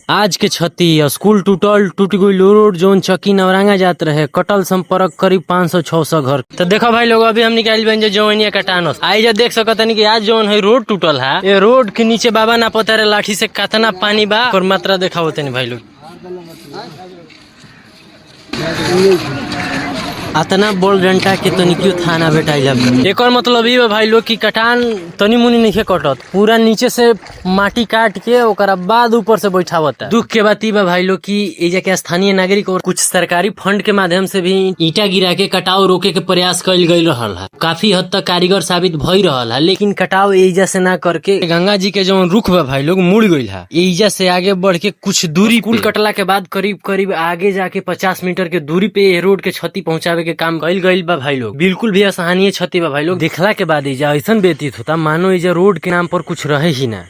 आज के क्षति स्कूल टूट गई रोड जोन चकी नवरंगा जात रहे कटल संपर्क करीब 500-600 घर। तो देखो भाई लोग अभी हम निकाल बन जो कटानो आई जा देख सकत कि आज जोन है रोड टूटल है। ये रोड के नीचे बाबा ना पता रे लाठी से कितना पानी बा और मात्रा देखा तनी भाई लोग अतना बोल डंटा के तनी क्यों थाना बेटाइला। एक और मतलब ये भाई लोग की कटान तनी मुनी नहीं कटत पूरा नीचे से माटी काट के ओकरा बाद ऊपर से बैठावता। दुख के बात बा भाई लोग की एजा के स्थानीय नागरिक और कुछ सरकारी फंड के माध्यम से भी ईटा गिरा के कटाव रोके के प्रयास कल गई रहल है। काफी हद तक कारीगर साबित भई रहल है, लेकिन कटाव एजा से ना करके गंगा जी के जो रुख बा भाई लोग मुड़ गई है। एजा से आगे बढ़ के कुछ दूरी कुल कटला के बाद करीब आगे जाके 50 मीटर के दूरी पे रोड के क्षति पहुंचावे के काम कइल गइल बा भाई लोग। बिल्कुल भी असहनीय क्षति बा भाई लोग। देखला के बाद एजा ऐसा व्यतीत होता मानो एजा रोड के नाम पर कुछ रहे ही ना।